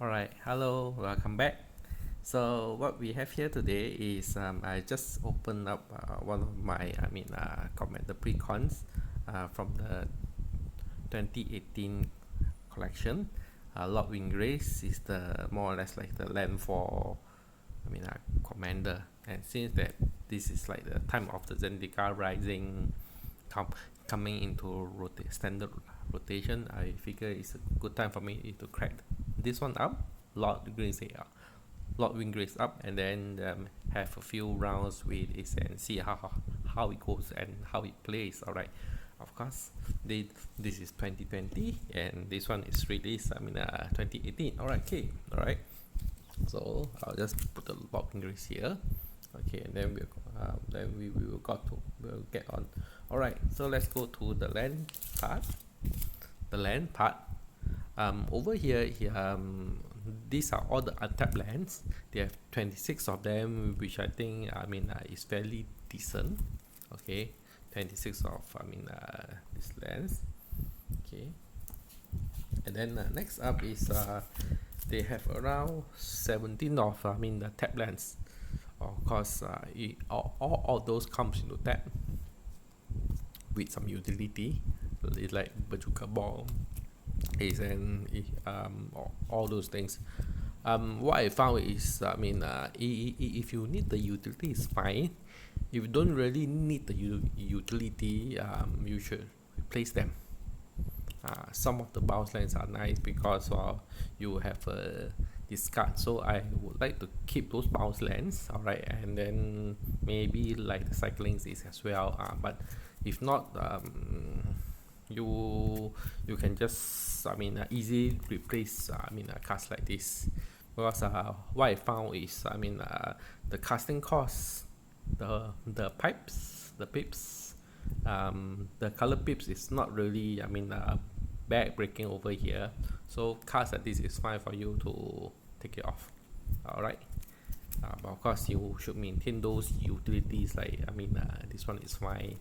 Alright, hello, welcome back. So what we have here today is I just opened up one of my Commander Precons from the 2018 collection. Lord Wingrace is the more or less like the land for Commander, and since that this is like the time of the Zendika Rising coming into standard rotation, I figure it's a good time for me to crack this one up, Lord Wingrace up, and then have a few rounds with it and see how it goes and how it plays. All right, of course, this is 2020 and this one is released 2018. All right, okay, all right. So I'll just put the Lord Wingrace here. Okay, and then we'll get on. All right, so let's go to the land part. Over here, these are all the untapped lands. They have 26 of them, which I think is fairly decent. Okay, 26 of these lands. Okay, and then next up is they have around 17 of the tap lands. Of course, all those comes into tap with some utility. It's like bazooka ball, all those things. What I found is, if you need the utility, it's fine. If you don't really need the utility, you should replace them. Some of the bounce lands are nice because you have a discard, so I would like to keep those bounce lands. All right, and then maybe like the cyclings is as well. But if not, you can just easily replace cards like this, because what I found is the casting cost, the pips, the color pips is not really back breaking over here, so cards like this is fine for you to take it off. All right, but of course you should maintain those utilities, like this one is fine.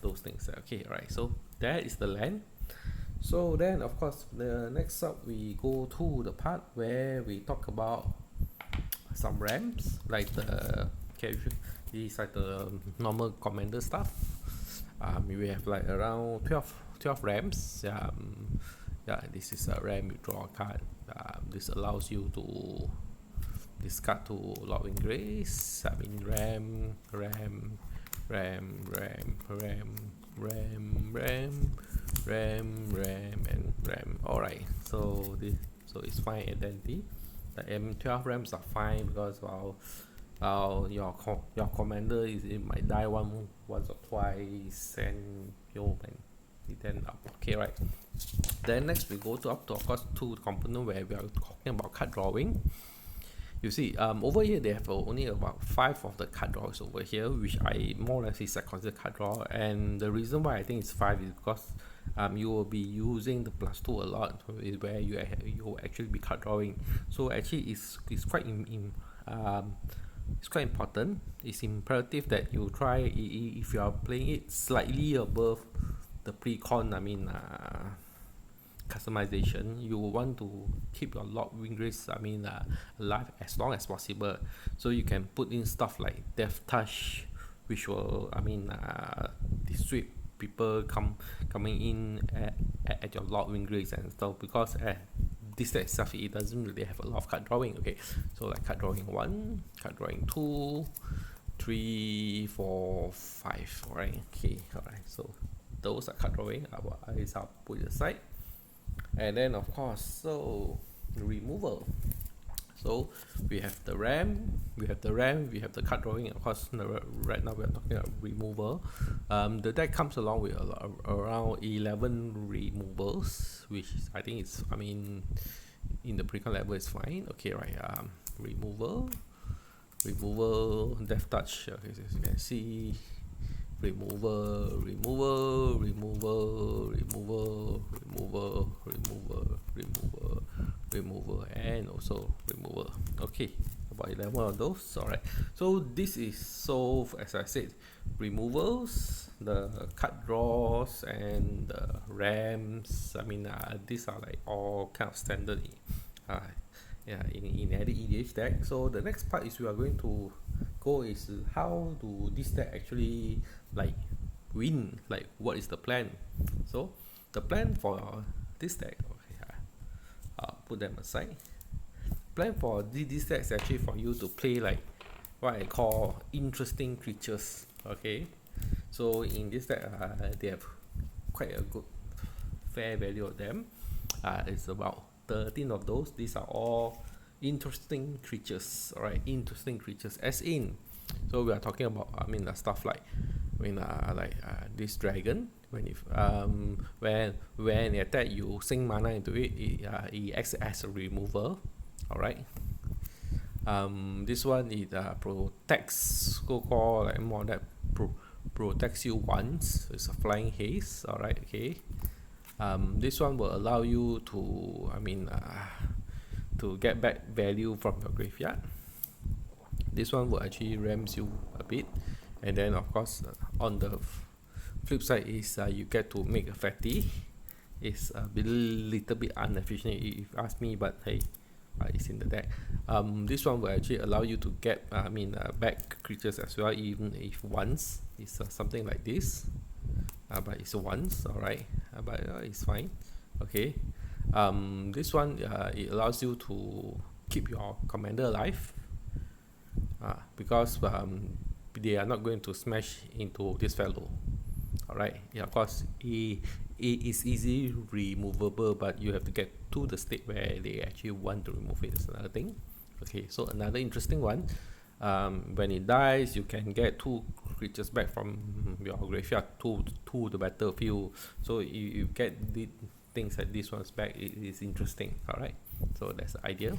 Those things. Okay, all right, so that is the land. So then of course the next up we go to the part where we talk about some ramps, like the these are the normal commander stuff. We have like around 12 ramps. Yeah, this is a ram. You draw a card. This allows you to discard to Lord Wingrace. ram, and ram. All right, so it's fine identity. The M12 rams are fine because your commander it might die once or twice, and you can then up. Okay, right. Then next we go to of course to the component where we are talking about card drawing. You see, over here they have only about 5 of the card draws over here, which I more or less is consider card draw. And the reason why I think it's 5 is because you will be using the +2 a lot, is where you will actually be card drawing. So actually it's quite it's quite important. It's imperative that you try, if you are playing it slightly above the Precon customization, you want to keep your Lord Wingrace alive as long as possible, so you can put in stuff like Death Touch, which will dissuade people coming in at your Lord Wingrace and stuff, because this set itself, it doesn't really have a lot of card drawing. Okay, so like card drawing 1, card drawing 2, 3, 4, 5. All right, okay, all right, so those are card drawing. I'll put it aside. And then of course, so removal. So we have the ram, we have the card drawing. Of course, right now we are talking about removal. The deck comes along with around 11 removals, which I think is in the Precon level is fine. Okay, right. Removal, Death Touch. Okay, so as you can see, removal, and also removal. Okay, about 11 of those. All right, so this is, so as I said, removals, the card draws, and the rams. These are like all kind of standard uh, yeah, in any EDH deck. So the next part is we are going to go is how do this deck actually like win, like what is the plan. So the plan for this deck, okay, I'll put them aside. Plan for this deck is actually for you to play like what I call interesting creatures. Okay, so in this deck they have quite a good fair value of them. It's about 13 of those. These are all interesting creatures. All right, interesting creatures as in, so we are talking about stuff like this dragon, when you attack, you sink mana into it, it acts as a removal. All right, this one it protects, go call like more that protects you once. It's a flying haste. All right, okay. This one will allow you to get back value from your graveyard. This one will actually rams you a bit, and then of course on the flip side is you get to make a fatty. It's a little bit inefficient if you ask me, but hey, it's in the deck. This one will actually allow you to get back creatures as well, even if once. It's something like this, but it's once. All right, but it's fine. Okay. This one it allows you to keep your commander alive, because they are not going to smash into this fellow. All right, yeah, of course it is easy removable, but you have to get to the state where they actually want to remove it. Is another thing. Okay, so another interesting one, when it dies, you can get 2 creatures back from your graveyard to the battlefield. So you get the things like this one's back. It is interesting. All right, so that's the idea.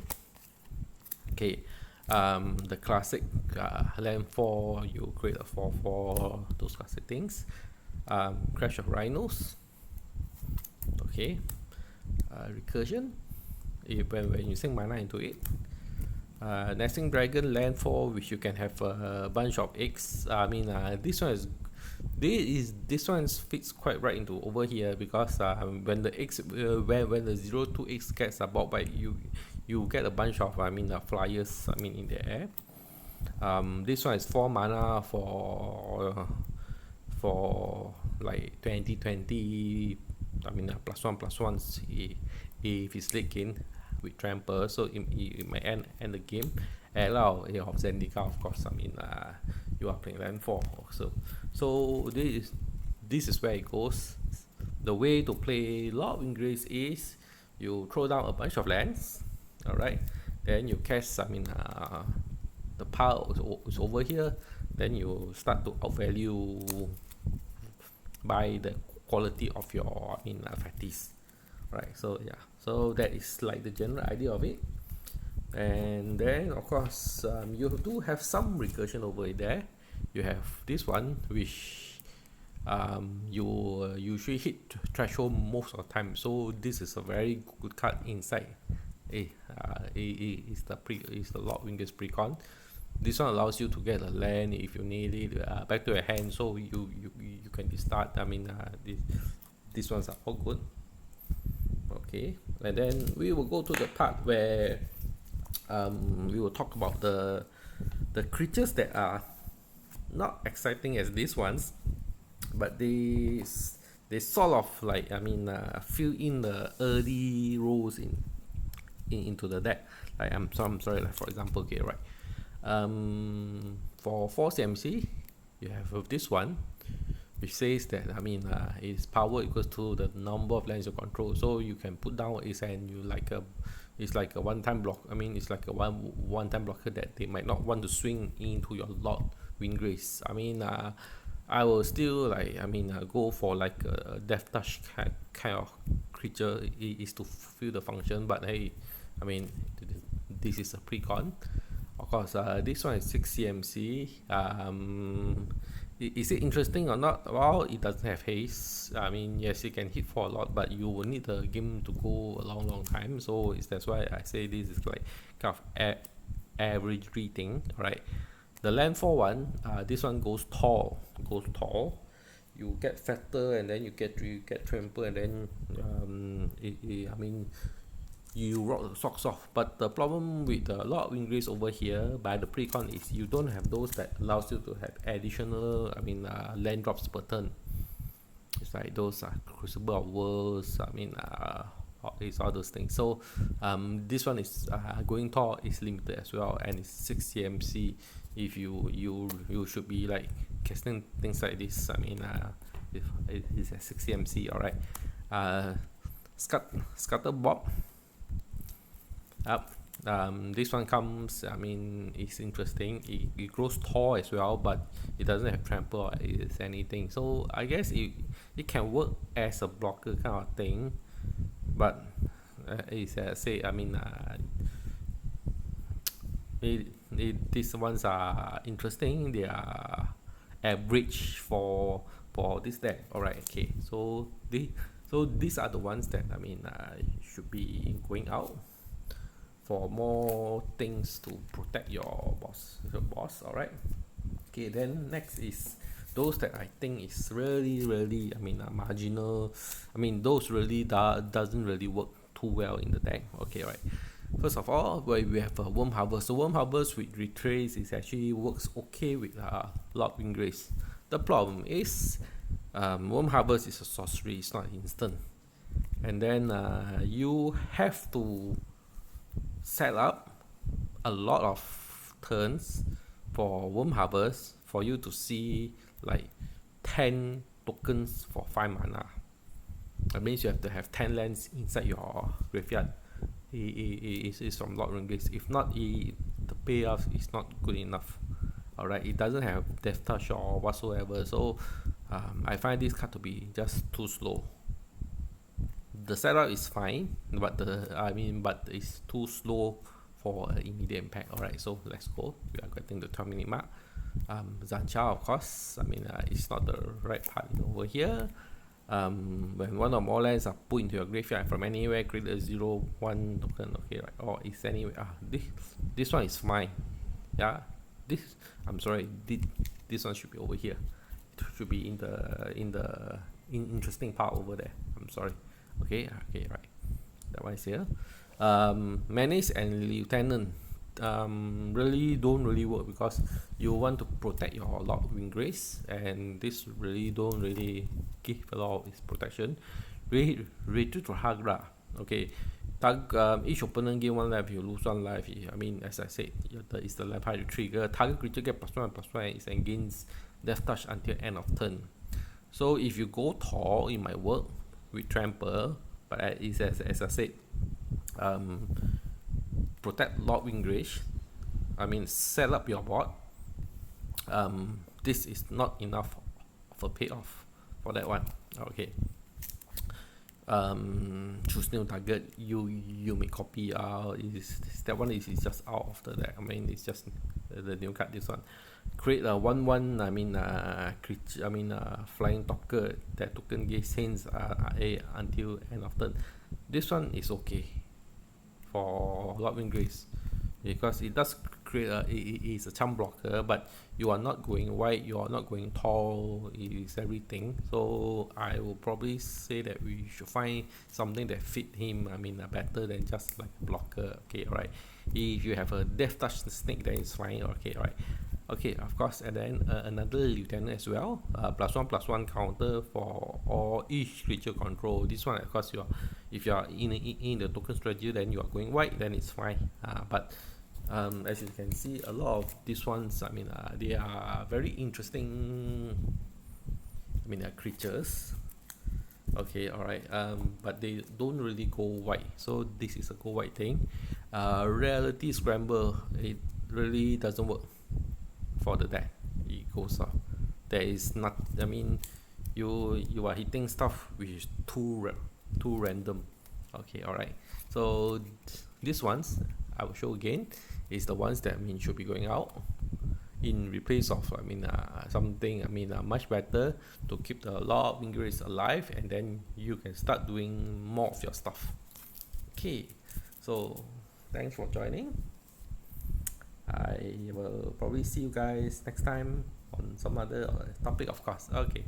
Okay, the classic land 4, you create a 4/4, those classic things. Crash of Rhinos. Okay, recursion, when you sink mana into it. Nesting Dragon land 4, which you can have a bunch of eggs. This one is this one fits quite right into over here, because when the eggs when the 0/2 eggs gets bought by you get a bunch of flyers in the air. This one is 4 mana for like 20/20. +1/+1 if it's late game with trample, so it might end the game. Allow of Zendika, of course. You are playing land 4 also. So this is where it goes. The way to play Lord Wingrace is you throw down a bunch of lands. All right, then you cast the pile is over here. Then you start to outvalue by the quality of your fatties. Right, so yeah, so that is like the general idea of it. And then of course you do have some recursion over there. You have this one, which you usually hit threshold most of the time, so this is a very good card inside. Is the Lord Wingrace Precon. This one allows you to get a land if you need it back to your hand, so you can discard. These ones are all good. Okay, and then we will go to the part where we will talk about the creatures that are not exciting as these ones, but they sort of like fill in the early roles into the deck. Like I'm sorry, like for example, okay, right, for Force MC, you have this one, which says that its power equals to the number of lands you control. So you can put down its and it's like a one-time block. It's like a one-time blocker that they might not want to swing into your Lord Wingrace. I will still go for like a Death Touch kind of creature. It is to fulfill the function, but hey, this is a precon. Of course, this one is 6 CMC. Is it interesting or not? Well, it doesn't have haste. Yes, it can hit for a lot, but you will need the game to go a long time. So that's why I say this is like kind of average thing. Right, the land 4 one, this one goes tall. You get fatter, and then you get trample, and then you rock the socks off. But the problem with the Lord Wingrace over here by the Precon is you don't have those that allows you to have additional, land drops per turn. It's like those Crucible of Worlds, it's all those things. So this one is going tall is limited as well, and it's 6 CMC. If you should be like casting things like this. If it is at 6 CMC, all right. Scatter Bob. Up. This one comes, it's interesting. It grows tall as well, but it doesn't have trample or is anything. So I guess it can work as a blocker kind of thing, but these ones are interesting. They are average for this deck. All right, okay. So these are the ones that should be going out for more things to protect your boss. All right. Okay, then next is those that I think is really marginal. Those really doesn't really work too well in the deck. Okay, right. First of all, we have Worm Harvest. So Worm Harvest with Retrace is actually works okay with Lord Wingrace. The problem is Worm Harvest is a sorcery, it's not instant. And then you have to set up a lot of turns for Worm Harvest for you to see like 10 tokens for 5 mana. That means you have to have 10 lands inside your graveyard. It is from Lord Wingrace. If not, the payoff is not good enough. Alright, it doesn't have Death Touch or whatsoever. So I find this card to be just too slow. The setup is fine, but it's too slow for immediate impact. Alright, so let's go. We are getting the 12-minute mark. Zancha, of course. It's not the right part over here. When one or more lands are put into your graveyard from anywhere, create a 0/1 token. Okay, right. Or it's anywhere. This one is fine. Yeah. This one should be over here. It should be in the interesting part over there. I'm sorry. Okay, right. That one is here. Menace and Lieutenant really don't really work because you want to protect your Lord Wingrace, and this really don't really give a lot of its protection. Retreat to Hagra. Okay, each opponent gain 1 life, you lose 1 life. As I said, it's the left high trigger. Target creature get +1/+1 is against Death Touch until end of turn. So if you go tall, it might work with Trample, but as I said, protect Lord Wingrace. Set up your board. This is not enough of a payoff for that one. Okay. Choose new target. You may copy. That one is just out of the deck. It's just the new card. This one. Create a 1/1. Creature. Flying talker. That token gains hands until end of turn. This one is okay for Lord Wingrace because it does create it is a charm blocker, but you are not going wide, you are not going tall, it is everything. So I will probably say that we should find something that fit him better than just like a blocker. Okay, right. If you have a Death Touch snake, then it's fine. Okay, right. Okay, of course. And then another Lieutenant as well, +1/+1 counter for all each creature control. This one, of course, if you are in the token strategy, then you are going wide, then it's fine. But as you can see, a lot of these ones, they are very interesting. Creatures. Okay, all right. But they don't really go wide. So this is a go wide thing. Reality Scramble, it really doesn't work for the deck. It goes off. There is not. You are hitting stuff which is too random. Okay, all right. So these ones I will show again is the ones that should be going out in replace of something much better to keep the Lord Wingrace alive, and then you can start doing more of your stuff. Okay, so thanks for joining. I will probably see you guys next time on some other topic, of course. Okay.